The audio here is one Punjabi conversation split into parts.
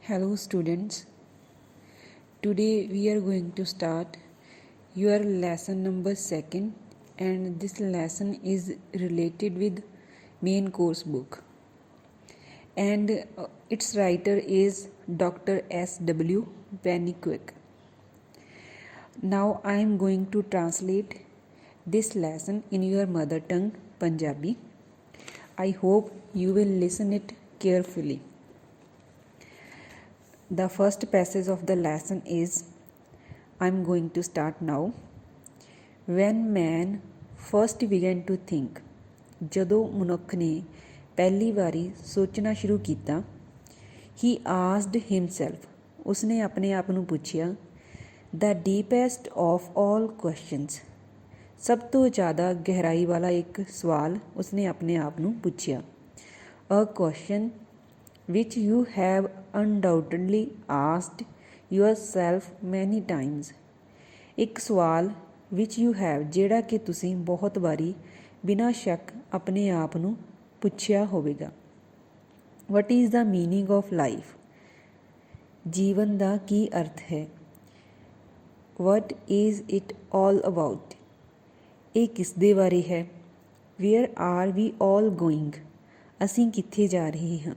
Hello students, today we are going to start your lesson number 2nd and this lesson is related with main course book and its writer is Dr. S.W. Pennyquick. Now I am going to translate this lesson in your mother tongue Punjabi. I hope you will listen it carefully. The first passage of the lesson is I'm going to start now. When man first began to think, ਜਦੋਂ ਮਨੁੱਖ ਨੇ ਪਹਿਲੀ ਵਾਰੀ ਸੋਚਣਾ ਸ਼ੁਰੂ ਕੀਤਾ, he asked himself, ਉਸਨੇ ਆਪਣੇ ਆਪ ਨੂੰ ਪੁੱਛਿਆ, the deepest of all questions, ਸਭ ਤੋਂ ਜ਼ਿਆਦਾ ਗਹਿਰਾਈ ਵਾਲਾ ਇੱਕ ਸਵਾਲ ਉਸਨੇ ਆਪਣੇ ਆਪ ਨੂੰ ਪੁੱਛਿਆ, a question which you have undoubtedly asked yourself many times. ਇੱਕ ਸਵਾਲ which you have ਜਿਹੜਾ ਕਿ ਤੁਸੀਂ ਬਹੁਤ ਵਾਰੀ ਬਿਨਾਂ ਸ਼ੱਕ ਆਪਣੇ ਆਪ ਨੂੰ ਪੁੱਛਿਆ ਹੋਵੇਗਾ. What is the meaning of life? ਜੀਵਨ ਦਾ ਕੀ ਅਰਥ ਹੈ? What is it all about? ਇਹ ਕਿਸ ਦੇ ਬਾਰੇ ਹੈ? Where are we all going? ਅਸੀਂ ਕਿੱਥੇ ਜਾ ਰਹੇ ਹਾਂ?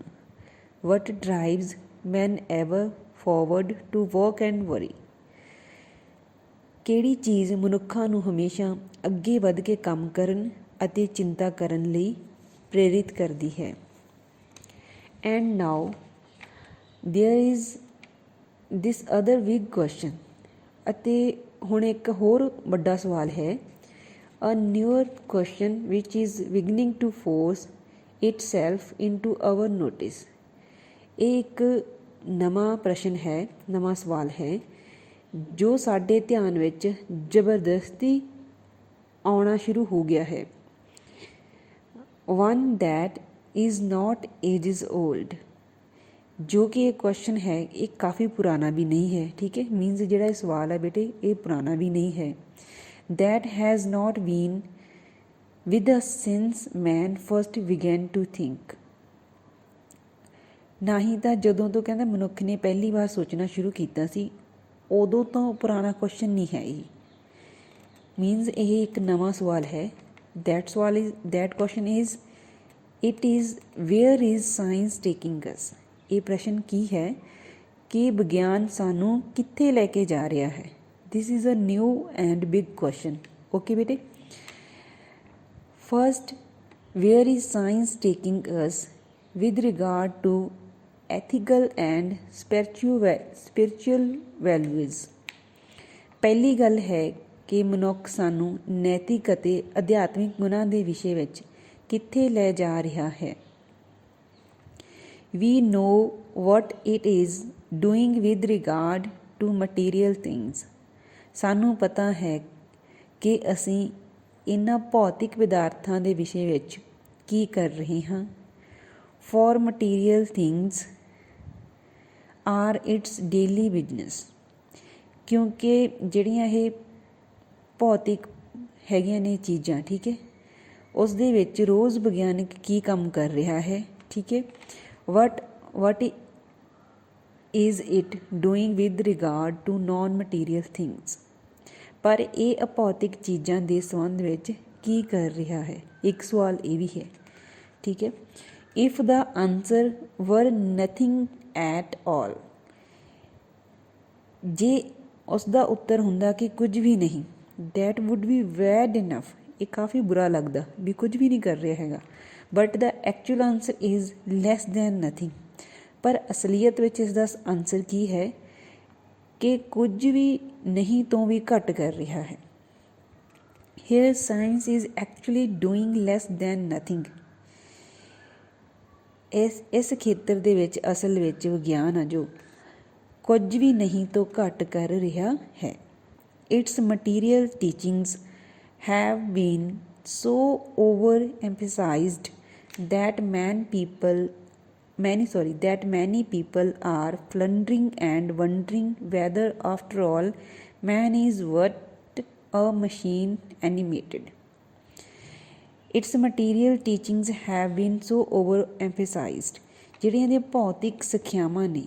What drives men ever forward to work and worry? ਕਿਹੜੀ ਚੀਜ਼ ਮਨੁੱਖਾਂ ਨੂੰ ਹਮੇਸ਼ਾ ਅੱਗੇ ਵੱਧ ਕੇ ਕੰਮ ਕਰਨ ਅਤੇ ਚਿੰਤਾ ਕਰਨ ਲਈ ਪ੍ਰੇਰਿਤ ਕਰਦੀ ਹੈ? And now there is this other big question. ਅਤੇ ਹੁਣ ਇੱਕ ਹੋਰ ਵੱਡਾ ਸਵਾਲ ਹੈ. A newer question which is beginning to force itself into our notice. ਇਹ ਇੱਕ ਨਵਾਂ ਪ੍ਰਸ਼ਨ ਹੈ, ਨਵਾਂ ਸਵਾਲ ਹੈ ਜੋ ਸਾਡੇ ਧਿਆਨ ਵਿੱਚ ਜ਼ਬਰਦਸਤੀ ਆਉਣਾ ਸ਼ੁਰੂ ਹੋ ਗਿਆ ਹੈ. One that is not ages old. ਜੋ ਕਿ ਇਹ ਕੁਐਸਚਨ ਹੈ ਇਹ ਕਾਫੀ ਪੁਰਾਣਾ ਵੀ ਨਹੀਂ ਹੈ. ਠੀਕ ਹੈ, ਮੀਨਸ ਜਿਹੜਾ ਇਹ ਸਵਾਲ ਹੈ ਬੇਟੇ ਇਹ ਪੁਰਾਣਾ ਵੀ ਨਹੀਂ ਹੈ. That has not been with us since man first began to think. ਨਾ ਹੀ ਤਾਂ ਜਦੋਂ ਤੋਂ ਕਹਿੰਦਾ ਮਨੁੱਖ ਨੇ ਪਹਿਲੀ ਵਾਰ ਸੋਚਣਾ ਸ਼ੁਰੂ ਕੀਤਾ ਸੀ ਉਦੋਂ ਤੋਂ ਪੁਰਾਣਾ ਕੁਐਸਚਨ ਨਹੀਂ ਹੈ ਇਹ. ਮੀਨਸ ਇਹ ਇੱਕ ਨਵਾਂ ਸਵਾਲ ਹੈ. that question is it is where is science taking us? ਇਹ ਪ੍ਰਸ਼ਨ ਕੀ ਹੈ ਕਿ ਵਿਗਿਆਨ ਸਾਨੂੰ ਕਿੱਥੇ ਲੈ ਕੇ ਜਾ ਰਿਹਾ ਹੈ? this is a new and big question. okay ਬੇਟੇ, first where is science taking us with regard to ethical and spiritual values? ਪਹਿਲੀ ਗੱਲ ਹੈ ਕਿ ਮਨੁੱਖ ਸਾਨੂੰ ਨੈਤਿਕ ਅਤੇ ਅਧਿਆਤਮਿਕ ਗੁਣਾਂ ਦੇ ਵਿਸ਼ੇ ਵਿੱਚ ਕਿੱਥੇ ਲੈ ਜਾ ਰਿਹਾ ਹੈ. We know what it is doing with regard to material things. ਸਾਨੂੰ ਪਤਾ ਹੈ ਕਿ ਅਸੀਂ ਇਹਨਾਂ ਭੌਤਿਕ ਪਦਾਰਥਾਂ ਦੇ ਵਿਸ਼ੇ ਵਿੱਚ ਕੀ ਕਰ ਰਹੇ ਹਾਂ. For material things are its daily business. ਕਿਉਂਕਿ ਜਿਹੜੀਆਂ ਇਹ ਭੌਤਿਕ ਹੈਗੀਆਂ ਨੇ ਚੀਜ਼ਾਂ, ਠੀਕ ਹੈ, ਉਸ ਦੇ ਵਿੱਚ ਰੋਜ਼ ਵਿਗਿਆਨਿਕ ਕੀ ਕੰਮ ਕਰ ਰਿਹਾ ਹੈ. ਠੀਕ ਹੈ, what is it doing with regard to non-material things? ਪਰ ਇਹ ਅਭੌਤਿਕ ਚੀਜ਼ਾਂ ਦੇ ਸੰਬੰਧ ਵਿੱਚ ਕੀ ਕਰ ਰਿਹਾ ਹੈ? ਇੱਕ ਸਵਾਲ ਇਹ ਵੀ ਹੈ. ਠੀਕ ਹੈ, if the answer were nothing at all, ਜੇ ਉਸ ਦਾ ਉੱਤਰ ਹੁੰਦਾ ਕਿ ਕੁਝ ਵੀ ਨਹੀਂ, that would be bad enough. ਇਹ ਕਾਫੀ ਬੁਰਾ ਲੱਗਦਾ ਵੀ ਕੁਝ ਵੀ ਨਹੀਂ ਕਰ ਰਿਹਾ ਹੈਗਾ. but the actual answer is less than nothing. ਪਰ ਅਸਲੀਅਤ ਵਿੱਚ ਇਸ ਦਾ ਆਨਸਰ ਕੀ ਹੈ ਕਿ ਕੁਝ ਵੀ ਨਹੀਂ ਤੋਂ ਵੀ ਘੱਟ ਕਰ ਰਿਹਾ ਹੈ. here science is actually doing less than nothing. ਇਸ ਖੇਤਰ ਦੇ ਵਿੱਚ ਅਸਲ ਵਿੱਚ ਵਿਗਿਆਨ ਆ ਜੋ ਕੁਝ ਵੀ ਨਹੀਂ ਤੋਂ ਘੱਟ ਕਰ ਰਿਹਾ ਹੈ. its material teachings have been so overemphasized that many people are floundering and wondering whether after all man is what a machine animated. Its material teachings have been so overemphasized. ਜਿਹੜੀਆਂ ਦੀਆਂ ਭੌਤਿਕ ਸਿੱਖਿਆਵਾਂ ਨੇ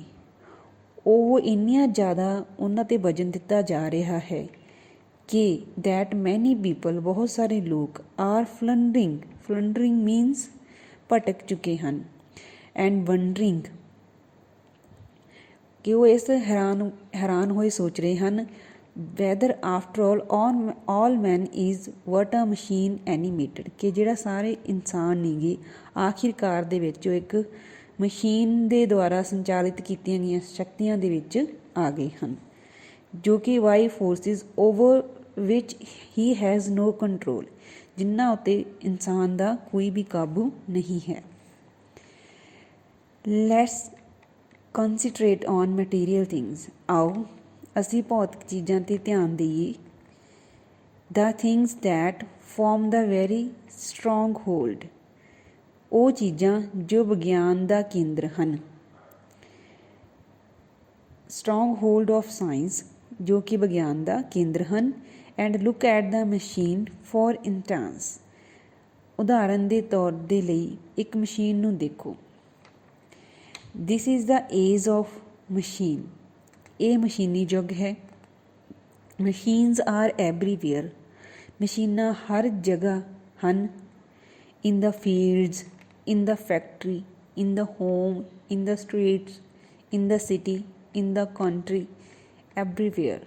ਉਹ ਇੰਨੀਆਂ ਜ਼ਿਆਦਾ ਉਹਨਾਂ 'ਤੇ ਵਜ਼ਨ ਦਿੱਤਾ ਜਾ ਰਿਹਾ ਹੈ ਕਿ ਦੈਟ ਮੈਨੀ ਪੀਪਲ, ਬਹੁਤ ਸਾਰੇ ਲੋਕ ਆਰ ਫਲੰਡਰਿੰਗ ਮੀਨਸ ਭਟਕ ਚੁੱਕੇ ਹਨ, ਐਂਡ ਵੰਡਰਿੰਗ, ਕਿ ਉਹ ਇਸ ਹੈਰਾਨ ਹੋਏ ਸੋਚ ਰਹੇ ਹਨ, whether after all man is what a machine animated, ਕਿ ਜਿਹੜਾ ਸਾਰੇ ਇਨਸਾਨ ਨੇਗੇ ਆਖਿਰਕਾਰ ਦੇ ਵਿੱਚ ਉਹ ਇੱਕ ਮਸ਼ੀਨ ਦੇ ਦੁਆਰਾ ਸੰਚਾਲਿਤ ਕੀਤੀਆਂ ਗਈਆਂ ਸ਼ਕਤੀਆਂ ਦੇ ਵਿੱਚ ਆ ਗਏ ਹਨ, ਜੋ ਕਿ by forces over which he has no control, ਜਿਨ੍ਹਾਂ ਉੱਤੇ ਇਨਸਾਨ ਦਾ ਕੋਈ ਵੀ ਕਾਬੂ ਨਹੀਂ ਹੈ। Let's concentrate on material things, ਆਓ ਅਸੀਂ ਭੌਤਿਕ ਚੀਜ਼ਾਂ 'ਤੇ ਧਿਆਨ ਦੇਈਏ। The things that form the very strong hold, ਉਹ ਚੀਜ਼ਾਂ ਜੋ ਵਿਗਿਆਨ ਦਾ ਕੇਂਦਰ ਹਨ। ਸਟਰੋਂਗ ਹੋਲਡ ਆਫ ਸਾਇੰਸ, ਜੋ ਕਿ ਵਿਗਿਆਨ ਦਾ ਕੇਂਦਰ ਹਨ। And look at the machine for instance, ਉਦਾਹਰਨ ਦੇ ਤੌਰ ਦੇ ਲਈ ਇੱਕ ਮਸ਼ੀਨ ਨੂੰ ਦੇਖੋ। This is the age of machine, ਇਹ ਮਸ਼ੀਨੀ ਯੁੱਗ ਹੈ। ਮਸ਼ੀਨਸ ਆਰ ਐਵਰੀਵੇਅਰ, ਮਸ਼ੀਨਾਂ ਹਰ ਜਗ੍ਹਾ ਹਨ। In the fields, in the factory, in the home, in the streets, in the city, in the country, everywhere,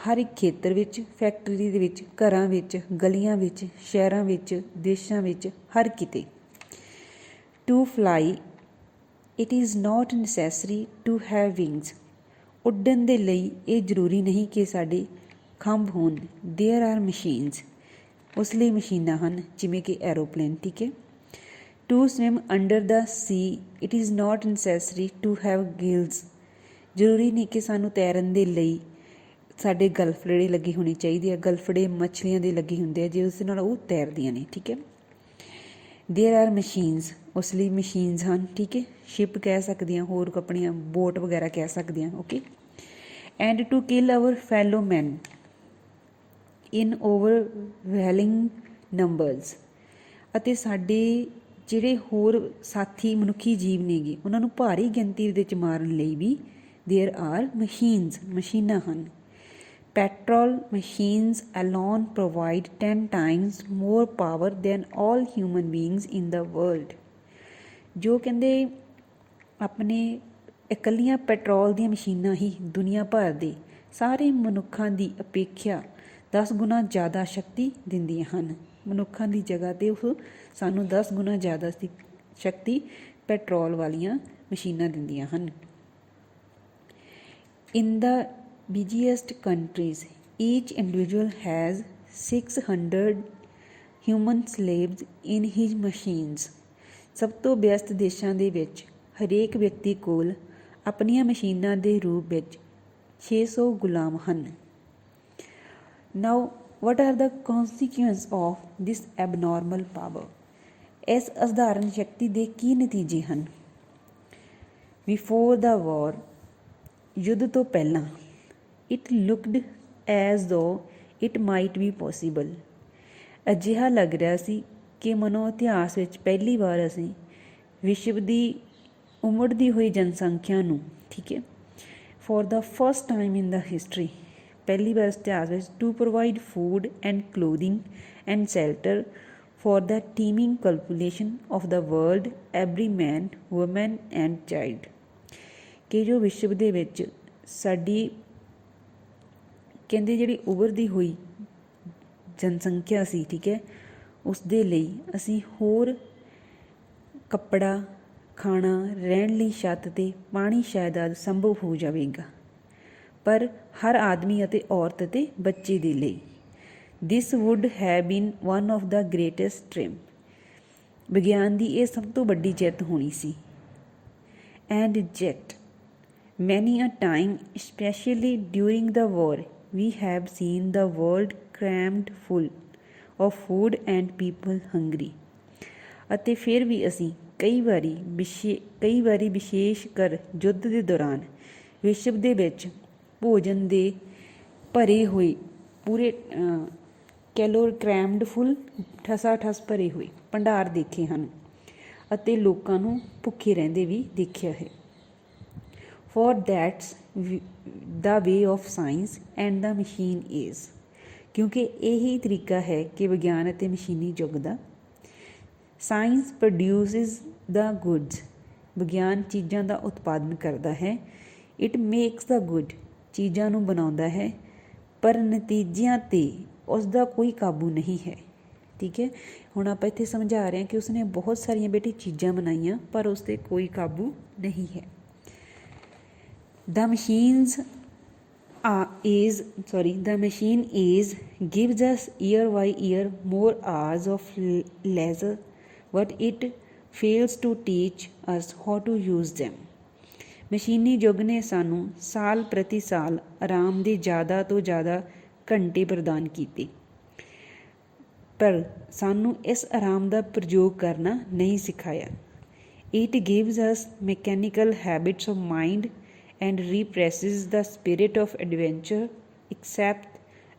ਹਰ ਇੱਕ ਖੇਤਰ ਵਿੱਚ, ਫੈਕਟਰੀ ਦੇ ਵਿੱਚ, ਘਰਾਂ ਵਿੱਚ, ਗਲੀਆਂ ਵਿੱਚ, ਸ਼ਹਿਰਾਂ ਵਿੱਚ, ਦੇਸ਼ਾਂ ਵਿੱਚ, ਹਰ ਕਿਤੇ। To fly it is not necessary to have wings, ਉੱਡਣ ਦੇ ਲਈ ਇਹ ਜ਼ਰੂਰੀ ਨਹੀਂ ਕਿ ਸਾਡੇ ਖੰਭ ਹੋਣ। ਦੇਅਰ ਆਰ ਮਸ਼ੀਨਸ, ਉਸ ਲਈ ਮਸ਼ੀਨਾਂ ਹਨ, ਜਿਵੇਂ ਕਿ ਐਰੋਪਲੇਨ, ਠੀਕ ਹੈ। To swim under the sea it is not necessary to have gills, ਜ਼ਰੂਰੀ ਨਹੀਂ ਕਿ ਸਾਨੂੰ ਤੈਰਨ ਦੇ ਲਈ ਸਾਡੇ ਗਲਫੜੇ ਲੱਗੀ ਹੋਣੀ ਚਾਹੀਦੀ ਹੈ। ਗਲਫੜੇ ਮੱਛਲੀਆਂ ਦੇ ਲੱਗੇ ਹੁੰਦੇ ਆ, ਜੇ ਉਸ ਨਾਲ ਉਹ ਤੈਰਦੀਆਂ ਨੇ, ਠੀਕ ਹੈ। ਦੇਅਰ ਆਰ ਮਸ਼ੀਨਸ, ਉਸ ਲਈ ਮਸ਼ੀਨਸ ਹਨ, ਠੀਕ ਹੈ। ਸ਼ਿਪ ਕਹਿ ਸਕਦੇ ਹਾਂ, ਹੋਰ ਆਪਣੀਆਂ ਬੋਟ ਵਗੈਰਾ ਕਹਿ ਸਕਦੇ ਹਾਂ, okay. And to kill our fellow man in overwhelming numbers, ਅਤੇ ਸਾਡੇ ਜਿਹੜੇ ਹੋਰ ਸਾਥੀ ਮਨੁੱਖੀ ਜੀਵ ਨੇਗੇ ਉਹਨਾਂ ਨੂੰ ਭਾਰੀ ਗਿਣਤੀ ਵਿੱਚ ਮਾਰਨ ਲਈ ਵੀ ਦੇਅਰ ਆਰ ਮਸ਼ੀਨਸ, ਮਸ਼ੀਨਾਂ ਹਨ। Petrol machines alone provide 10 times more power than all human beings in the world, ਜੋ ਕਹਿੰਦੇ ਆਪਣੇ ਇਕੱਲੀਆਂ ਪੈਟਰੋਲ ਦੀਆਂ ਮਸ਼ੀਨਾਂ ਹੀ ਦੁਨੀਆ ਭਰ ਦੇ ਸਾਰੇ ਮਨੁੱਖਾਂ ਦੀ ਅਪੇਖਿਆ 10 ਗੁਣਾ ਜ਼ਿਆਦਾ ਸ਼ਕਤੀ ਦਿੰਦੀਆਂ ਹਨ। ਮਨੁੱਖਾਂ ਦੀ ਜਗ੍ਹਾ 'ਤੇ ਉਹ ਸਾਨੂੰ 10 ਗੁਣਾ ਜ਼ਿਆਦਾ ਸ਼ਕਤੀ ਪੈਟਰੋਲ ਵਾਲੀਆਂ ਮਸ਼ੀਨਾਂ ਦਿੰਦੀਆਂ ਹਨ। In the busiest countries each individual has 600 human slaves in his machines, ਸਭ ਤੋਂ ਵਿਅਸਤ ਦੇਸ਼ਾਂ ਦੇ ਵਿੱਚ ਹਰੇਕ ਵਿਅਕਤੀ ਕੋਲ ਆਪਣੀਆਂ ਮਸ਼ੀਨਾਂ ਦੇ ਰੂਪ ਵਿੱਚ 600 ਗੁਲਾਮ ਹਨ। Now what are the consequence of this abnormal power, ਇਸ ਅਸਧਾਰਨ ਸ਼ਕਤੀ ਦੇ ਕੀ ਨਤੀਜੇ ਹਨ। ਬਿਫੋਰ ਦ ਵਾਰ, ਯੁੱਧ ਤੋਂ ਪਹਿਲਾਂ, ਇਟ ਲੁਕਡ ਐਜ਼ ਦੋ ਇਟ ਮਾਈਟ ਬੀ ਪੋਸੀਬਲ, ਅਜਿਹਾ ਲੱਗ ਰਿਹਾ ਸੀ ਕਿ ਮਨੋ ਇਤਿਹਾਸ ਵਿੱਚ ਪਹਿਲੀ ਵਾਰ ਅਸੀਂ ਵਿਸ਼ਵ ਦੀ ਉਮੜਦੀ ਹੋਈ ਜਨਸੰਖਿਆ ਨੂੰ, ਠੀਕ ਹੈ, for the first time in the history, ਪਹਿਲੀ ਵਾਰ ਇਤਿਹਾਸ ਵਿੱਚ, to provide food and clothing and shelter for the teeming calculation of the world, every man, woman and child, ਕਿ ਜੋ ਵਿਸ਼ਵ ਦੇ ਵਿੱਚ ਸਾਡੀ ਕਹਿੰਦੇ ਜਿਹੜੀ ਉਭਰਦੀ ਹੋਈ ਜਨਸੰਖਿਆ ਸੀ, ਠੀਕ ਹੈ, ਉਸ ਦੇ ਲਈ ਅਸੀਂ ਹੋਰ ਕੱਪੜਾ, ਖਾਣਾ, ਰਹਿਣ ਲਈ ਛੱਤ ਅਤੇ ਪਾਣੀ ਸ਼ਾਇਦ ਆਦਿ ਸੰਭਵ ਹੋ ਜਾਵੇਗਾ, ਪਰ ਹਰ ਆਦਮੀ ਅਤੇ ਔਰਤ ਅਤੇ ਬੱਚੇ ਦੇ ਲਈ this would have been one of the greatest triumph, ਵਿਗਿਆਨ ਦੀ ਇਹ ਸਭ ਤੋਂ ਵੱਡੀ ਜਿੱਤ ਹੋਣੀ ਸੀ। And yet many a time, specially during the war, we have seen the world crammed full of food and people hungry, ਅਤੇ ਫਿਰ ਵੀ ਅਸੀਂ ਕਈ ਵਾਰੀ ਵਿਸ਼ੇਸ਼ ਕਰ ਯੁੱਧ ਦੇ ਦੌਰਾਨ ਵਿਸ਼ਵ ਦੇ ਵਿੱਚ ਭੋਜਨ ਦੇ ਭਰੇ ਹੋਏ ਪੂਰੇ ਕ੍ਰੈਮਡ ਫੁੱਲ, ਠਸਾ ਠਸ ਭਰੇ ਹੋਏ ਭੰਡਾਰ ਦੇਖੇ ਹਨ, ਅਤੇ ਲੋਕਾਂ ਨੂੰ ਭੁੱਖੇ ਰਹਿੰਦੇ ਵੀ ਦੇਖਿਆ ਹੈ। for that's the way of science and the machine is। ਕਿਉਂਕਿ ਇਹੀ ਤਰੀਕਾ ਹੈ ਕਿ ਵਿਗਿਆਨ ਅਤੇ ਮਸ਼ੀਨੀ ਯੁੱਗ ਦਾ। ਸਾਇੰਸ ਪ੍ਰੋਡਿਊਸਿਸ ਦਾ ਗੁੱਡਸ, ਵਿਗਿਆਨ ਚੀਜ਼ਾਂ ਦਾ ਉਤਪਾਦਨ ਕਰਦਾ ਹੈ। ਇਟ ਮੇਕਸ ਦਾ ਗੁੱਡ, ਚੀਜ਼ਾਂ ਨੂੰ ਬਣਾਉਂਦਾ ਹੈ, ਪਰ ਨਤੀਜਿਆਂ 'ਤੇ ਉਸ ਦਾ ਕੋਈ ਕਾਬੂ ਨਹੀਂ ਹੈ। ਠੀਕ ਹੈ, ਹੁਣ ਆਪਾਂ ਇੱਥੇ ਸਮਝਾ ਰਹੇ ਹਾਂ ਕਿ ਉਸਨੇ ਬਹੁਤ ਸਾਰੀਆਂ ਬੇਟੀ ਚੀਜ਼ਾਂ ਬਣਾਈਆਂ ਪਰ ਉਸ 'ਤੇ ਕੋਈ ਕਾਬੂ ਨਹੀਂ ਹੈ। The machine gives us year by year more hours of leisure, but it fails to teach us how to use them। ਮਸ਼ੀਨੀ ਯੁੱਗ ਨੇ ਸਾਨੂੰ ਸਾਲ ਪ੍ਰਤੀ ਸਾਲ ਆਰਾਮ ਦੇ ਜ਼ਿਆਦਾ ਤੋਂ ਜ਼ਿਆਦਾ ਘੰਟੇ ਪ੍ਰਦਾਨ ਕੀਤੇ, ਪਰ ਸਾਨੂੰ ਇਸ ਆਰਾਮ ਦਾ ਪ੍ਰਯੋਗ ਕਰਨਾ ਨਹੀਂ ਸਿਖਾਇਆ। It gives us mechanical habits of mind and represses the spirit of adventure except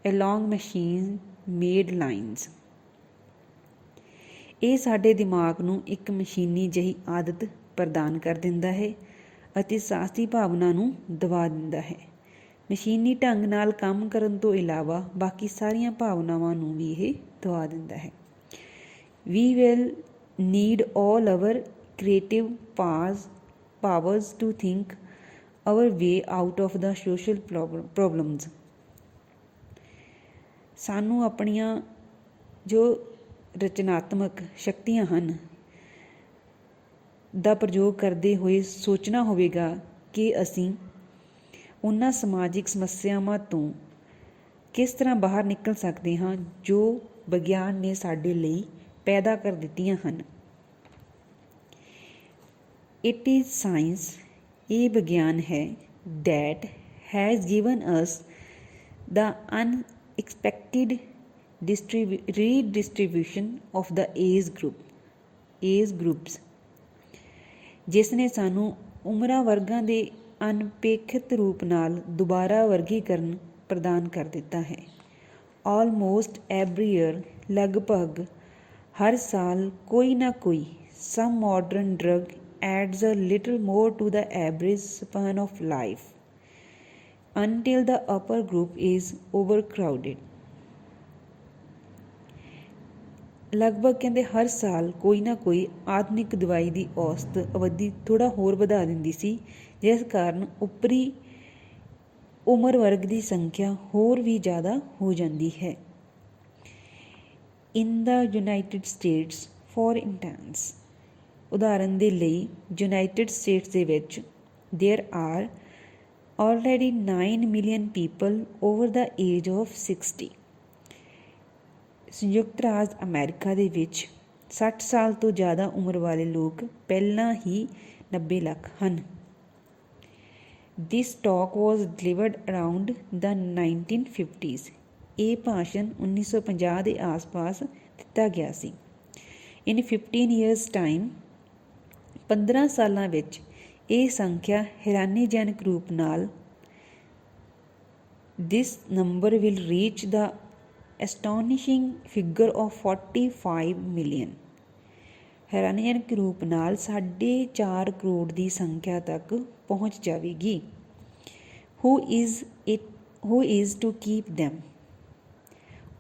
along machine-made lines। ਇਹ ਸਾਡੇ ਦਿਮਾਗ ਨੂੰ ਇੱਕ ਮਸ਼ੀਨੀ ਜਿਹੀ ਆਦਤ ਪ੍ਰਦਾਨ ਕਰ ਦਿੰਦਾ ਹੈ ਅਤੇ ਸਾਹਸੀ ਭਾਵਨਾ ਨੂੰ ਦਬਾ ਦਿੰਦਾ ਹੈ। ਮਸ਼ੀਨੀ ਢੰਗ ਨਾਲ ਕੰਮ ਕਰਨ ਤੋਂ ਇਲਾਵਾ ਬਾਕੀ ਸਾਰੀਆਂ ਭਾਵਨਾਵਾਂ ਨੂੰ ਵੀ ਇਹ ਦਬਾ ਦਿੰਦਾ ਹੈ। We will need all our creative powers to think our way out of the social problems। ਸਾਨੂੰ ਆਪਣੀਆਂ ਜੋ ਰਚਨਾਤਮਕ ਸ਼ਕਤੀਆਂ ਹਨ ਦਾ ਪ੍ਰਯੋਗ ਕਰਦੇ ਹੋਏ ਸੋਚਣਾ ਹੋਵੇਗਾ ਕਿ ਅਸੀਂ ਉਹਨਾਂ ਸਮਾਜਿਕ ਸਮੱਸਿਆਵਾਂ ਤੋਂ ਕਿਸ ਤਰ੍ਹਾਂ ਬਾਹਰ ਨਿਕਲ ਸਕਦੇ ਹਾਂ ਜੋ ਵਿਗਿਆਨ ਨੇ ਸਾਡੇ ਲਈ ਪੈਦਾ ਕਰ ਦਿੱਤੀਆਂ ਹਨ। ਇਟ ਇਜ਼ ਸਾਇੰਸ, ਇਹ ਵਿਗਿਆਨ ਹੈ, that has given us the unexpected redistribution of the age groups, ਜਿਸ ਨੇ ਸਾਨੂੰ ਉਮਰਾਂ ਵਰਗਾਂ ਦੇ ਅਨਪੇਖਿਤ ਰੂਪ ਨਾਲ ਦੁਬਾਰਾ ਵਰਗੀਕਰਨ ਪ੍ਰਦਾਨ ਕਰ ਦਿੱਤਾ ਹੈ। ਆਲਮੋਸਟ ਐਵਰੀ ਈਅਰ, ਲਗਭਗ ਹਰ ਸਾਲ ਕੋਈ ਨਾ ਕੋਈ some modern drug adds a little more to the average span of life until the upper group is overcrowded। ਲਗਭਗ ਕਹਿੰਦੇ ਹਰ ਸਾਲ ਕੋਈ ਨਾ ਕੋਈ ਆਧੁਨਿਕ ਦਵਾਈ ਦੀ ਔਸਤ ਅਵਧੀ ਥੋੜ੍ਹਾ ਹੋਰ ਵਧਾ ਦਿੰਦੀ ਸੀ, ਜਿਸ ਕਾਰਨ ਉੱਪਰੀ ਉਮਰ ਵਰਗ ਦੀ ਸੰਖਿਆ ਹੋਰ ਵੀ ਜ਼ਿਆਦਾ ਹੋ ਜਾਂਦੀ ਹੈ। In the United States for instance, ਉਦਾਹਰਨ ਦੇ ਲਈ ਯੂਨਾਈਟਿਡ ਸਟੇਟਸ ਦੇ ਵਿੱਚ there are already 9 million people over the age of 60। ਸੰਯੁਕਤ ਰਾਜ ਅਮਰੀਕਾ ਦੇ ਵਿੱਚ 60 ਸਾਲ ਤੋਂ ਜ਼ਿਆਦਾ ਉਮਰ ਵਾਲੇ ਲੋਕ ਪਹਿਲਾਂ ਹੀ 90 ਲੱਖ ਹਨ। ਦਿਸ ਟਾਕ ਵਾਜ਼ ਡਿਲੀਵਰਡ ਅਰਾਊਂਡ ਦਾ 1950s। ਇਹ ਭਾਸ਼ਣ 1950 ਦੇ ਆਸ-ਪਾਸ ਦਿੱਤਾ ਗਿਆ ਸੀ। ਇਨ 15 years ਟਾਈਮ, 15 ਸਾਲਾਂ ਵਿੱਚ ਇਹ ਸੰਖਿਆ ਹੈਰਾਨੀਜਨਕ ਰੂਪ ਨਾਲ this number will reach the astonishing figure of 45 million। ਹੈਰਾਨੀਜਨਕ ਰੂਪ ਨਾਲ 4.5 ਕਰੋੜ ਦੀ ਸੰਖਿਆ ਤੱਕ ਪਹੁੰਚ ਜਾਵੇਗੀ। Who is to keep them?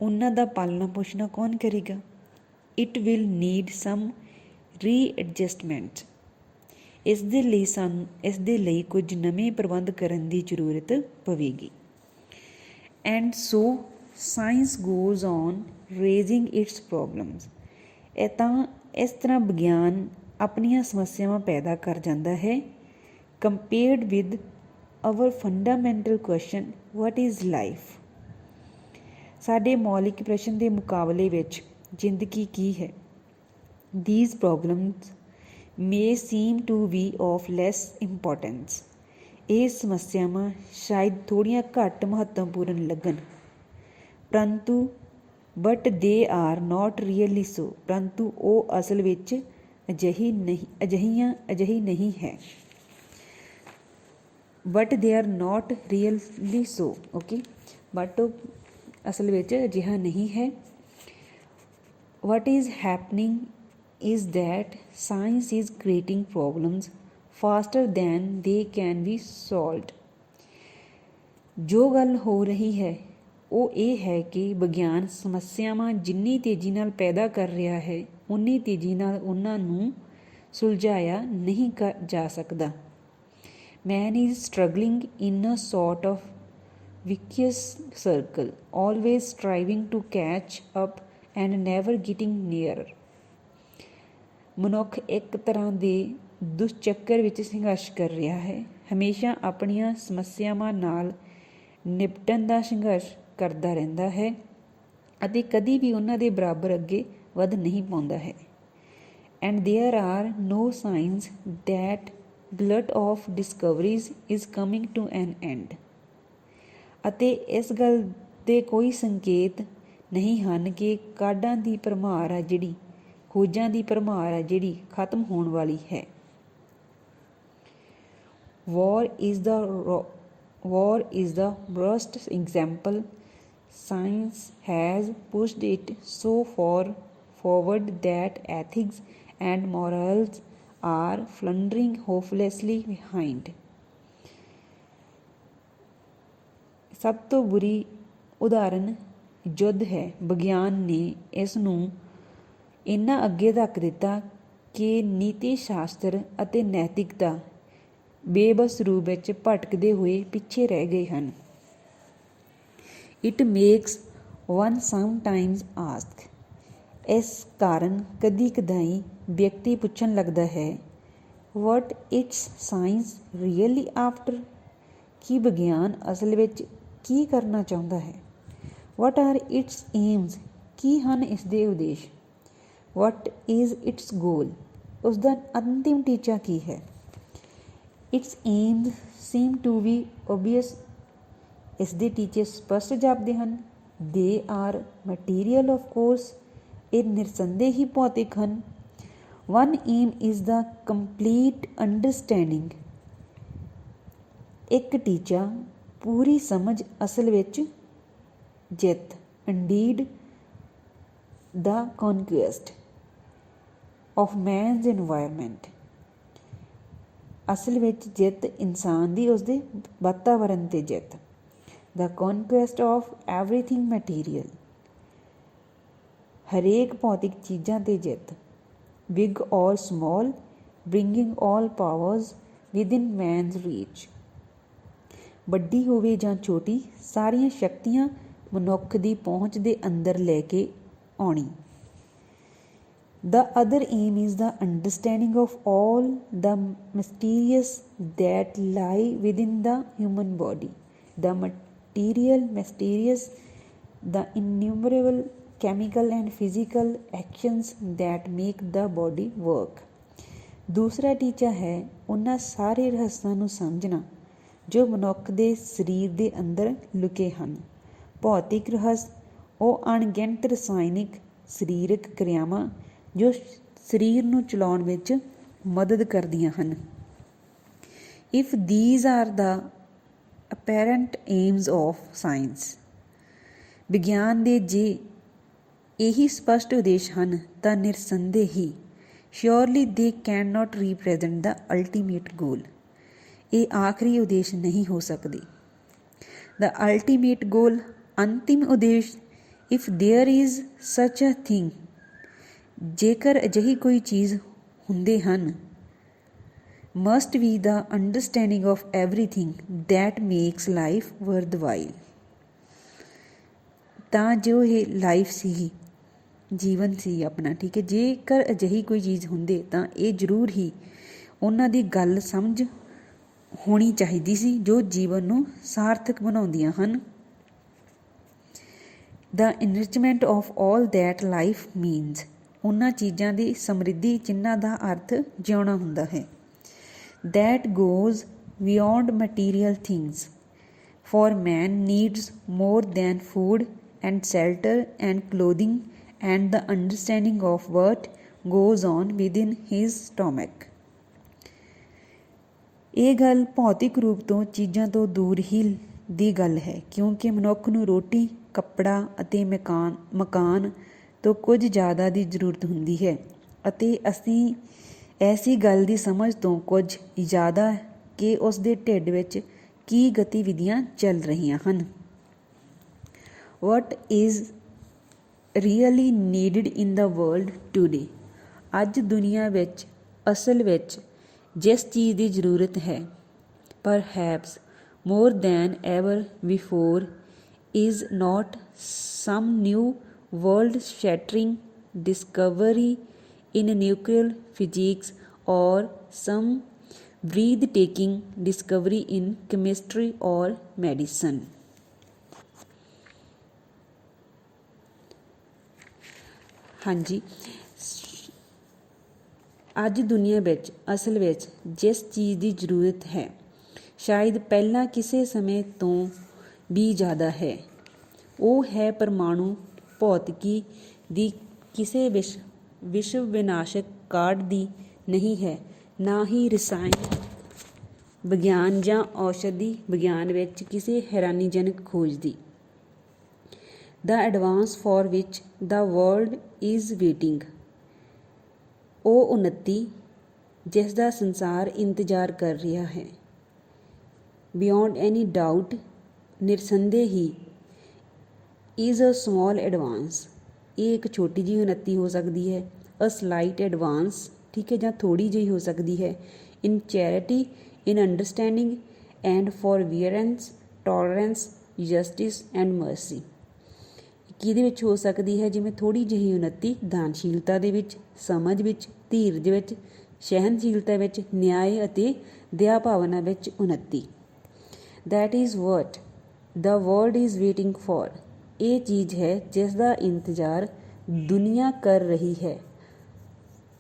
ਉਹਨਾਂ ਦਾ ਪਾਲਣਾ ਪੋਸ਼ਣਾ ਕੌਣ ਕਰੇਗਾ? It will need some readjustment। ਇਸ ਦੇ ਲਈ ਕੁਝ ਨਵੇਂ ਪ੍ਰਬੰਧ ਕਰਨ ਦੀ ਜ਼ਰੂਰਤ ਪਵੇਗੀ। And so science goes on raising its problems. ਇਸ ਤਰ੍ਹਾਂ ਵਿਗਿਆਨ ਆਪਣੀਆਂ ਸਮੱਸਿਆਵਾਂ ਪੈਦਾ ਕਰ ਜਾਂਦਾ ਹੈ। Compared with our fundamental question what is life, ਸਾਡੇ ਮੌਲਿਕ ਪ੍ਰਸ਼ਨ ਦੇ ਮੁਕਾਬਲੇ ਵਿੱਚ ਜ਼ਿੰਦਗੀ ਕੀ ਹੈ। These problems may seem to be of less importance. ਇਹ ਸਮੱਸਿਆਵਾਂ ਸ਼ਾਇਦ ਥੋੜ੍ਹੀਆਂ ਘੱਟ ਮਹੱਤਵਪੂਰਨ ਲੱਗਣ, ਪਰੰਤੂ but they are note really ਸੋ, ਪਰੰਤੂ ਉਹ ਅਸਲ ਵਿੱਚ ਅਜਿਹੀ ਨਹੀਂ ਹੈ। But they are note really so, okay, but ਉਹ ਅਸਲ ਵਿੱਚ ਅਜਿਹਾ ਨਹੀਂ ਹੈ। What is happening is that science is creating problems faster than they can be solved। ਜੋ ਗੱਲ ਹੋ ਰਹੀ ਹੈ ਉਹ ਇਹ ਹੈ ਕਿ ਵਿਗਿਆਨ ਸਮੱਸਿਆਵਾਂ ਜਿੰਨੀ ਤੇਜ਼ੀ ਨਾਲ ਪੈਦਾ ਕਰ ਰਿਹਾ ਹੈ ਉਨੀ ਤੇਜ਼ੀ ਨਾਲ ਉਹਨਾਂ ਨੂੰ ਸੁਲਝਾਇਆ ਨਹੀਂ ਜਾ ਸਕਦਾ। Man is struggling in a sort of vicious circle, always striving to catch up and never getting nearer। ਮਨੁੱਖ ਇੱਕ ਤਰ੍ਹਾਂ ਦੇ ਦੁਸ਼ਚੱਕਰ ਵਿੱਚ ਸੰਘਰਸ਼ ਕਰ ਰਿਹਾ ਹੈ, ਹਮੇਸ਼ਾ ਆਪਣੀਆਂ ਸਮੱਸਿਆਵਾਂ ਨਾਲ ਨਿਪਟਣ ਦਾ ਸੰਘਰਸ਼ ਕਰਦਾ ਰਹਿੰਦਾ ਹੈ ਅਤੇ ਕਦੀ ਵੀ ਉਹਨਾਂ ਦੇ ਬਰਾਬਰ ਅੱਗੇ ਵੱਧ ਨਹੀਂ ਪਾਉਂਦਾ ਹੈ। And there are no signs that glut of discoveries is coming to an end। ਅਤੇ ਇਸ ਗੱਲ ਦੇ ਕੋਈ ਸੰਕੇਤ ਨਹੀਂ ਹਨ ਕਿ ਕਾਢਾਂ ਦੀ ਭਰਮਾਰ ਆ ਜਿਹੜੀ ਖੋਜਾਂ ਦੀ ਭਰਮਾਰ ਆ ਜਿਹੜੀ ਖਤਮ ਹੋਣ ਵਾਲੀ ਹੈ। War is the worst example। Science has pushed it so far forward that ethics and morals are floundering hopelessly behind। ਸਭ ਤੋਂ ਬੁਰੀ ਉਦਾਹਰਨ ਯੁੱਧ ਹੈ। ਵਿਗਿਆਨ ਨੇ ਇਸ ਨੂੰ ਇੰਨਾ ਅੱਗੇ ਧੱਕ ਦਿੱਤਾ ਕਿ ਨੀਤੀ ਸ਼ਾਸਤਰ ਅਤੇ ਨੈਤਿਕਤਾ ਬੇਬਸ ਰੂਪ ਵਿੱਚ ਭਟਕਦੇ ਹੋਏ ਪਿੱਛੇ ਰਹਿ ਗਏ ਹਨ। It makes one sometimes ask। ਇਸ ਕਾਰਨ ਕਦੀ ਕਦਾਈ ਵਿਅਕਤੀ ਪੁੱਛਣ ਲੱਗਦਾ ਹੈ what its science really after। ਕੀ ਵਿਗਿਆਨ ਅਸਲ ਵਿੱਚ ਕੀ ਕਰਨਾ ਚਾਹੁੰਦਾ ਹੈ। what are its aims। ਕੀ ਹਨ ਇਸ ਦੇ ਉਦੇਸ਼। what is its goal। ਉਸ ਦਾ ਅੰਤਿਮ ਟੀਚਾ ਕੀ ਹੈ। its aims seem to be obvious। ਇਸ ਦੇ ਟੀਚੇ ਸਪਸ਼ਟ ਜਾਪਦੇ ਹਨ। they are material of course। ਇਹ ਨਿਰਸੰਦੇਹ ਹੀ ਭੌਤਿਕ ਹਨ। one aim is the complete understanding। ਇੱਕ ਟੀਚਾ ਪੂਰੀ ਸਮਝ ਅਸਲ ਵਿੱਚ ਜਿੱਤ indeed the conquest of man's environment। ਅਸਲ ਵਿੱਚ ਜਿੱਤ ਇਨਸਾਨ ਦੀ ਉਸਦੇ ਵਾਤਾਵਰਨ 'ਤੇ ਜਿੱਤ the conquest of everything material। ਹਰੇਕ ਭੌਤਿਕ ਚੀਜ਼ਾਂ 'ਤੇ ਜਿੱਤ big or small bringing all powers within man's reach। ਵੱਡੀ ਹੋਵੇ ਜਾਂ ਛੋਟੀ ਸਾਰੀਆਂ ਸ਼ਕਤੀਆਂ ਮਨੁੱਖ ਦੀ ਪਹੁੰਚ ਦੇ ਅੰਦਰ ਲੈ ਕੇ ਆਉਣੀ। The other aim is the understanding of all the mysterious that lie within the human body। The material, mysterious, the innumerable chemical and physical actions that make the body work। ਦੂਸਰਾ ਟੀਚਾ ਹੈ ਉਹਨਾਂ ਸਾਰੇ ਰਹੱਸਾਂ ਨੂੰ ਸਮਝਣਾ ਜੋ ਮਨੁੱਖ ਦੇ ਸਰੀਰ ਦੇ ਅੰਦਰ ਲੁਕੇ ਹਨ। ਭੌਤਿਕ ਰਹੱਸ ਉਹ ਅਣਗਿਣਤ ਰਸਾਇਣਿਕ ਸਰੀਰਕ ਕਿਰਿਆਵਾਂ ਜੋ ਸਰੀਰ ਨੂੰ ਚਲਾਉਣ ਵਿੱਚ ਮਦਦ ਕਰਦੀਆਂ ਹਨ। If these are the apparent aims of science। ਵਿਗਿਆਨ ਦੇ ਜੇ ਇਹੀ ਸਪਸ਼ਟ ਉਦੇਸ਼ ਹਨ ਤਾਂ ਨਿਰਸੰਦੇਹ ਹੀ surely they cannot represent the ultimate goal। ਇਹ ਆਖਰੀ ਉਦੇਸ਼ ਨਹੀਂ ਹੋ ਸਕਦੇ। The ultimate goal ਅੰਤਿਮ ਉਦੇਸ਼ if there is such a thing ਜੇਕਰ ਅਜਿਹੀ ਕੋਈ ਚੀਜ਼ ਹੁੰਦੇ ਹਨ must be the understanding of everything that makes life worthwhile। ਤਾਂ ਜੋ ਇਹ ਲਾਈਫ ਸੀ ਜੀਵਨ ਸੀ ਆਪਣਾ ਠੀਕ ਹੈ। ਜੇਕਰ ਅਜਿਹੀ ਕੋਈ ਚੀਜ਼ ਹੁੰਦੇ ਤਾਂ ਇਹ ਜ਼ਰੂਰ ਹੀ ਉਹਨਾਂ ਦੀ ਗੱਲ ਸਮਝ ਹੋਣੀ ਚਾਹੀਦੀ ਸੀ ਜੋ ਜੀਵਨ ਨੂੰ ਸਾਰਥਕ ਬਣਾਉਂਦੀਆਂ ਹਨ। The enrichment of all that life means। ਉਹਨਾਂ ਚੀਜ਼ਾਂ ਦੀ ਸਮਰਿੱਧੀ ਜਿਨ੍ਹਾਂ ਦਾ ਅਰਥ ਜਿਉਣਾ ਹੁੰਦਾ ਹੈ। That goes beyond material things। For man needs more than food and shelter and clothing and the understanding of what goes on within his stomach। ਇਹ ਗੱਲ ਭੌਤਿਕ ਰੂਪ ਤੋਂ ਚੀਜ਼ਾਂ ਤੋਂ ਦੂਰ ਹੀ ਦੀ ਗੱਲ ਹੈ ਕਿਉਂਕਿ ਮਨੁੱਖ ਨੂੰ ਰੋਟੀ ਕੱਪੜਾ ਅਤੇ ਮਕਾਨ ਤੋਂ ਕੁਝ ਜ਼ਿਆਦਾ ਦੀ ਜ਼ਰੂਰਤ ਹੁੰਦੀ ਹੈ ਅਤੇ ਅਸੀਂ ਐਸੀ ਗੱਲ ਦੀ ਸਮਝ ਤੋਂ ਕੁਝ ਜ਼ਿਆਦਾ ਕਿ ਉਸ ਦੇ ਢਿੱਡ ਵਿੱਚ ਕੀ ਗਤੀਵਿਧੀਆਂ ਚੱਲ ਰਹੀਆਂ ਹਨ। What is really needed in the world today? ਅੱਜ ਦੁਨੀਆ ਵਿੱਚ ਅਸਲ ਵਿੱਚ ਜਿਸ ਚੀਜ਼ ਦੀ ਜ਼ਰੂਰਤ ਹੈ, perhaps more than ever before, is not some new world-shattering discovery in nuclear physics or some breathtaking discovery in chemistry or medicine. ਹਾਂਜੀ, ਅੱਜ ਦੁਨੀਆ ਵਿੱਚ ਅਸਲ ਵਿੱਚ ਜਿਸ ਚੀਜ਼ ਦੀ ਜ਼ਰੂਰਤ ਹੈ, ਸ਼ਾਇਦ ਪਹਿਲਾਂ ਕਿਸੇ ਸਮੇਂ ਤੋਂ ਵੀ ਜ਼ਿਆਦਾ ਹੈ, ਉਹ ਹੈ ਪਰਮਾਣੂ ਭੌਤਿਕੀ ਦੀ ਕਿਸੇ ਵਿਸ਼ਵ ਵਿਨਾਸ਼ਕ ਕਾਢ ਦੀ ਨਹੀਂ ਹੈ, ਨਾ ਹੀ ਰਸਾਇਣ ਵਿਗਿਆਨ ਜਾਂ ਔਸ਼ਧੀ ਵਿਗਿਆਨ ਵਿੱਚ ਕਿਸੇ ਹੈਰਾਨੀਜਨਕ ਖੋਜ ਦੀ। The advance for which the world is waiting, ਉਹ ਉੱਨਤੀ ਜਿਸ ਦਾ ਸੰਸਾਰ ਇੰਤਜ਼ਾਰ ਕਰ ਰਿਹਾ ਹੈ। Beyond any doubt, ਨਿਰਸੰਦੇਹ he, is a small advance, ਇਹ ਇੱਕ ਛੋਟੀ ਜਿਹੀ ਉੱਨਤੀ ਹੋ ਸਕਦੀ ਹੈ। A slight advance, ਠੀਕ ਹੈ, ਜਾਂ ਥੋੜ੍ਹੀ ਜਿਹੀ ਹੋ ਸਕਦੀ ਹੈ। In charity, in understanding and forbearance, tolerance, justice and mercy, ਕਿਹਦੇ ਵਿੱਚ ਹੋ ਸਕਦੀ ਹੈ? ਜਿਵੇਂ ਥੋੜ੍ਹੀ ਜਿਹੀ ਉੱਨਤੀ ਦਾਨਸ਼ੀਲਤਾ ਦੇ ਵਿੱਚ, ਸਮਝ ਵਿੱਚ, ਧੀਰਜ ਵਿੱਚ, ਸਹਿਨਸ਼ੀਲਤਾ ਵਿੱਚ, ਨਿਆਂ ਅਤੇ ਦਇਆ ਭਾਵਨਾ ਵਿੱਚ ਉੱਨਤੀ। That is what the world is waiting for, ਇਹ ਚੀਜ਼ ਹੈ ਜਿਸ ਦਾ ਇੰਤਜ਼ਾਰ ਦੁਨੀਆ ਕਰ ਰਹੀ ਹੈ।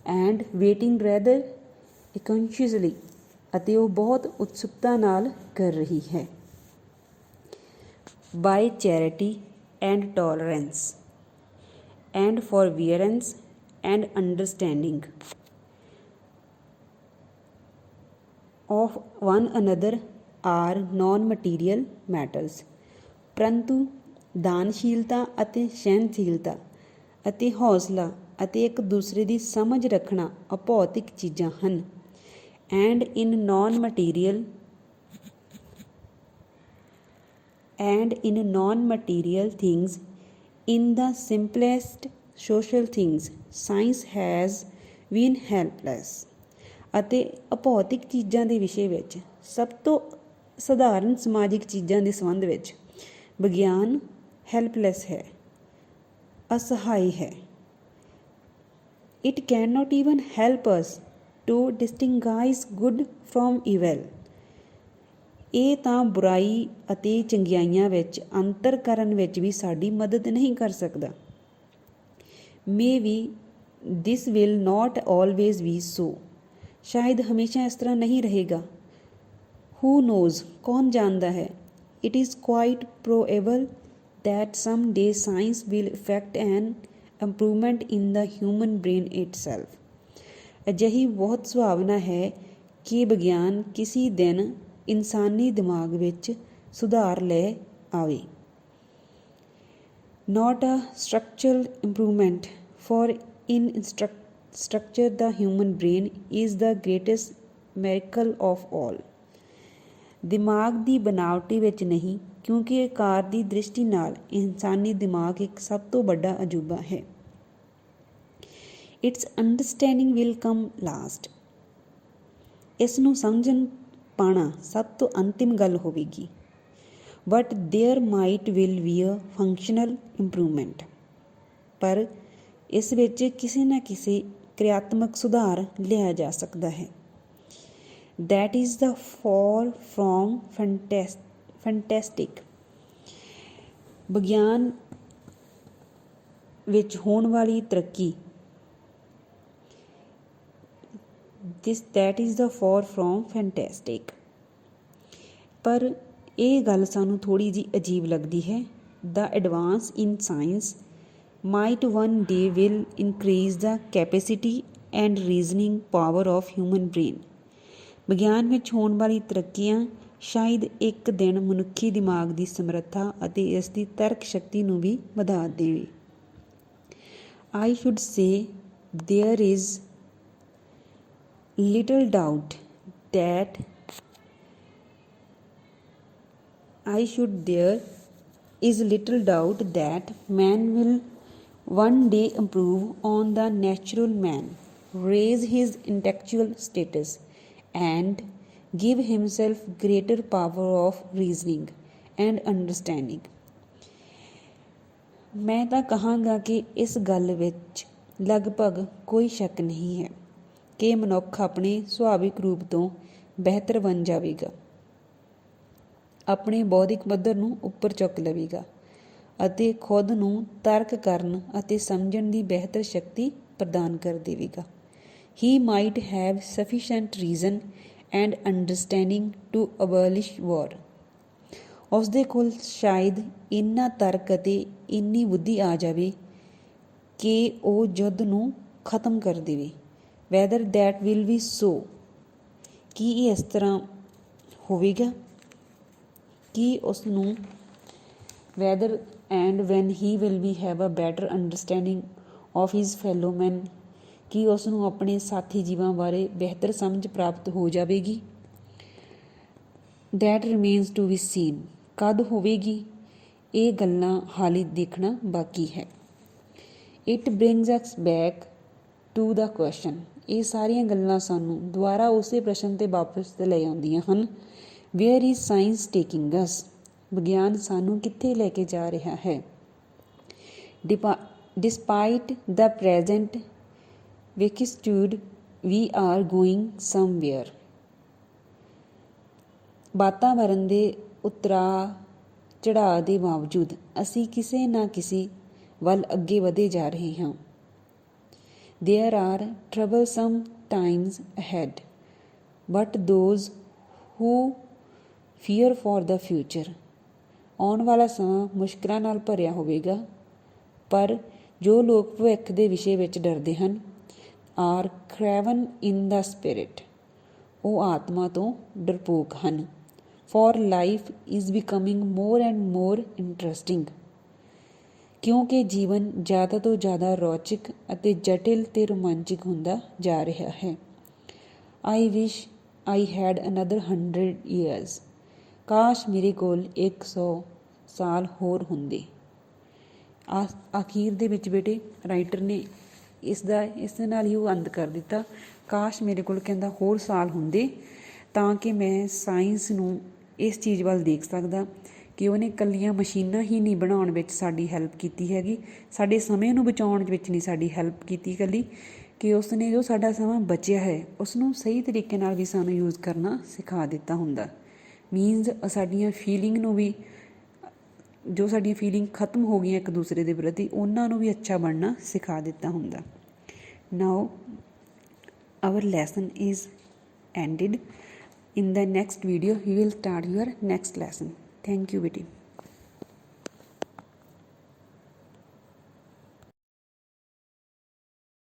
And waiting rather consciously, ਅਤੇ ਉਹ ਬਹੁਤ ਉਤਸੁਕਤਾ ਨਾਲ ਕਰ ਰਹੀ ਹੈ। By charity and tolerance and forbearance and understanding of one another are non-material matters, ਪਰੰਤੂ ਦਾਨਸ਼ੀਲਤਾ ਅਤੇ ਸਹਿਨਸ਼ੀਲਤਾ ਅਤੇ ਹੌਸਲਾ ਅਤੇ ਇੱਕ ਦੂਸਰੇ ਦੀ ਸਮਝ ਰੱਖਣਾ ਅਭੌਤਿਕ ਚੀਜ਼ਾਂ ਹਨ। and in non-material things, in the simplest social things, science has been helpless, ਅਤੇ ਅਭੌਤਿਕ ਚੀਜ਼ਾਂ ਦੇ ਵਿਸ਼ੇ ਵਿੱਚ ਸਭ ਤੋਂ ਸਧਾਰਨ ਸਮਾਜਿਕ ਚੀਜ਼ਾਂ ਦੇ ਸੰਬੰਧ ਵਿੱਚ ਵਿਗਿਆਨ ਹੈਲਪਲੈਸ ਹੈ, ਅਸਹਾਈ ਹੈ। It cannot even help us to distinguish good from evil, ਇਹ ਤਾਂ ਬੁਰਾਈ ਅਤੇ ਚੰਗਿਆਈਆਂ ਵਿੱਚ ਅੰਤਰ ਕਰਨ ਵਿੱਚ ਵੀ ਸਾਡੀ ਮਦਦ ਨਹੀਂ ਕਰ ਸਕਦਾ। Maybe this will not always be so, ਸ਼ਾਇਦ ਹਮੇਸ਼ਾ ਇਸ ਤਰ੍ਹਾਂ ਨਹੀਂ ਰਹੇਗਾ। Who knows, ਕੌਣ ਜਾਣਦਾ ਹੈ। It is quite probable that some day science will effect an improvement in the human brain itself, ਅਜਿਹੀ ਬਹੁਤ ਸੰਭਾਵਨਾ ਹੈ ਕਿ ਵਿਗਿਆਨ ਕਿਸੇ ਦਿਨ ਇਨਸਾਨੀ ਦਿਮਾਗ ਵਿੱਚ ਸੁਧਾਰ ਲੈ ਆਵੇ। Not a structural improvement, for in structure the human brain is the greatest miracle of all, ਦਿਮਾਗ ਦੀ ਬਨਾਵਟੀ ਵਿੱਚ ਨਹੀਂ, ਕਿਉਂਕਿ ਆਕਾਰ ਦੀ ਦ੍ਰਿਸ਼ਟੀ ਨਾਲ ਇਨਸਾਨੀ ਦਿਮਾਗ ਇੱਕ ਸਭ ਤੋਂ ਵੱਡਾ ਅਜੂਬਾ ਹੈ। Its understanding will come last, ਇਸ ਨੂੰ ਸਮਝਣ ਪਾਣਾ ਸਭ ਤੋਂ ਅੰਤਿਮ ਗੱਲ ਹੋਵੇਗੀ। But there might will be a functional improvement, ਪਰ ਇਸ ਵਿੱਚ ਕਿਸੇ ਨਾ ਕਿਸੇ ਕਿਰਿਆਤਮਕ ਸੁਧਾਰ ਲਿਆ ਜਾ ਸਕਦਾ ਹੈ। That is the far from fantastic, ਵਿਗਿਆਨ ਵਿੱਚ ਹੋਣ ਵਾਲੀ ਤਰੱਕੀ that is the far from fantastic, ਪਰ ਇਹ ਗੱਲ ਸਾਨੂੰ ਥੋੜ੍ਹੀ ਜਿਹੀ ਅਜੀਬ ਲੱਗਦੀ ਹੈ। The advance in science might one day will increase the capacity and reasoning power of human brain, ਵਿਗਿਆਨ ਵਿੱਚ ਹੋਣ ਵਾਲੀ ਤਰੱਕੀਆਂ ਸ਼ਾਇਦ ਇੱਕ ਦਿਨ ਮਨੁੱਖੀ ਦਿਮਾਗ ਦੀ ਸਮਰੱਥਾ ਅਤੇ ਇਸ ਦੀ ਤਰਕ ਸ਼ਕਤੀ ਨੂੰ ਵੀ ਵਧਾ ਦੇਵੇ। I should say there is little doubt that there is little doubt that man will one day improve on the natural man, raise his intellectual status, and give himself greater power of reasoning and understanding. ਮੈਂ ਤਾਂ ਕਹਾਂਗਾ ਕਿ ਇਸ ਗੱਲ ਵਿੱਚ ਲਗਭਗ ਕੋਈ ਸ਼ੱਕ ਨਹੀਂ ਹੈ ਕਿ ਮਨੁੱਖ ਆਪਣੇ ਸੁਭਾਵਿਕ ਰੂਪ ਤੋਂ ਬਿਹਤਰ ਬਣ ਜਾਵੇਗਾ, ਆਪਣੇ ਬੌਧਿਕ ਪੱਧਰ ਨੂੰ ਉੱਪਰ ਚੁੱਕ ਲਵੇਗਾ ਅਤੇ ਖੁਦ ਨੂੰ ਤਰਕ ਕਰਨ ਅਤੇ ਸਮਝਣ ਦੀ ਬਿਹਤਰ ਸ਼ਕਤੀ ਪ੍ਰਦਾਨ ਕਰ ਦੇਵੇਗਾ। He might have sufficient reason and understanding to abolish war. ਉਸ ਦੇ ਕੋਲ ਸ਼ਾਇਦ ਇੰਨਾ ਤਰਕ ਅਤੇ ਇੰਨੀ ਬੁੱਧੀ ਆ ਜਾਵੇ ਕਿ ਉਹ ਯੁੱਧ ਨੂੰ ਖਤਮ ਕਰ ਦੇਵੇ। Whether that will be so, ਕੀ ਇਹ ਇਸ ਤਰ੍ਹਾਂ ਹੋਵੇਗਾ ਕਿ ਉਸ ਨੂੰ whether and when he will be have a better understanding of his fellow men, ਕਿ ਉਸ ਨੂੰ ਆਪਣੇ ਸਾਥੀ ਜੀਵਾਂ ਬਾਰੇ ਬਿਹਤਰ ਸਮਝ ਪ੍ਰਾਪਤ ਹੋ ਜਾਵੇਗੀ। That remains to be seen. ਕਦ ਹੋਵੇਗੀ ਇਹ ਗੱਲਾਂ ਹਾਲੇ ਦੇਖਣਾ ਬਾਕੀ ਹੈ। It brings us back to the question. ਇਹ ਸਾਰੀਆਂ ਗੱਲਾਂ ਸਾਨੂੰ ਦੁਬਾਰਾ ਉਸੇ ਪ੍ਰਸ਼ਨ 'ਤੇ ਵਾਪਸ ਲੈ ਆਉਂਦੀਆਂ ਹਨ। Where is science taking us? ਵਿਗਿਆਨ ਸਾਨੂੰ ਕਿੱਥੇ ਲੈ ਕੇ ਜਾ ਰਿਹਾ ਹੈ? Despite the present vicissitude, we are going somewhere. ਵਾਤਾਵਰਨ ਦੇ ਉਤਰਾਅ ਚੜ੍ਹਾਅ ਦੇ ਬਾਵਜੂਦ ਅਸੀਂ ਕਿਸੇ ਨਾ ਕਿਸੇ ਵੱਲ ਅੱਗੇ ਵਧੇ ਜਾ ਰਹੇ ਹਾਂ। There are troublesome times ahead, but those who fear for the future. ਆਉਣ ਵਾਲਾ ਸਮਾਂ ਮੁਸ਼ਕਲਾਂ ਨਾਲ ਭਰਿਆ ਹੋਵੇਗਾ, ਪਰ ਜੋ ਲੋਕ ਭਵਿੱਖ ਦੇ ਵਿਸ਼ੇ ਵਿੱਚ ਡਰਦੇ ਹਨ are craven in the spirit. ਉਹ ਆਤਮਾ ਤੋਂ ਡਰਪੋਕ ਹਨ। For life is becoming more and more interesting. ਕਿਉਂਕਿ ਜੀਵਨ ਜ਼ਿਆਦਾ ਤੋਂ ਜ਼ਿਆਦਾ ਰੌਚਕ ਅਤੇ ਜਟਿਲ ਤੇ ਰੋਮਾਂਚਕ ਹੁੰਦਾ ਜਾ ਰਿਹਾ ਹੈ। I wish I had another 100 years. ਕਾਸ਼ ਮੇਰੇ ਕੋਲ 100 ਸਾਲ ਹੋਰ ਹੁੰਦੇ। ਆਖੀਰ ਦੇ ਵਿੱਚ ਬੇਟੇ ਰਾਈਟਰ ਨੇ ਇਸ ਦੇ ਨਾਲ ਹੀ ਉਹ ਅੰਤ ਕਰ ਦਿੱਤਾ। ਕਾਸ਼ ਮੇਰੇ ਕੋਲ ਕਹਿੰਦਾ ਹੋਰ ਸਾਲ ਹੁੰਦੇ ਤਾਂ ਕਿ ਮੈਂ ਸਾਇੰਸ ਨੂੰ ਇਸ ਚੀਜ਼ ਵੱਲ ਦੇਖ ਸਕਦਾ ਕਿ ਉਹਨੇ ਇਕੱਲੀਆਂ ਮਸ਼ੀਨਾਂ ਹੀ ਨਹੀਂ ਬਣਾਉਣ ਵਿੱਚ ਸਾਡੀ ਹੈਲਪ ਕੀਤੀ ਹੈਗੀ, ਸਾਡੇ ਸਮੇਂ ਨੂੰ ਬਚਾਉਣ ਵਿੱਚ ਨਹੀਂ ਸਾਡੀ ਹੈਲਪ ਕੀਤੀ ਇਕੱਲੀ, ਕਿ ਉਸ ਨੇ ਜੋ ਸਾਡਾ ਸਮਾਂ ਬਚਿਆ ਹੈ ਉਸ ਨੂੰ ਸਹੀ ਤਰੀਕੇ ਨਾਲ ਵੀ ਸਾਨੂੰ ਯੂਜ਼ ਕਰਨਾ ਸਿਖਾ ਦਿੱਤਾ ਹੁੰਦਾ। ਮੀਨਜ਼ ਸਾਡੀਆਂ ਫੀਲਿੰਗ ਨੂੰ ਵੀ, ਜੋ ਸਾਡੀਆਂ ਫੀਲਿੰਗ ਖਤਮ ਹੋ ਗਈਆਂ ਇੱਕ ਦੂਸਰੇ ਦੇ ਪ੍ਰਤੀ, ਉਹਨਾਂ ਨੂੰ ਵੀ ਅੱਛਾ ਬਣਨਾ ਸਿਖਾ ਦਿੱਤਾ ਹੁੰਦਾ। Now our lesson is ended. In the next video we will start your next lesson. Thank you, beti.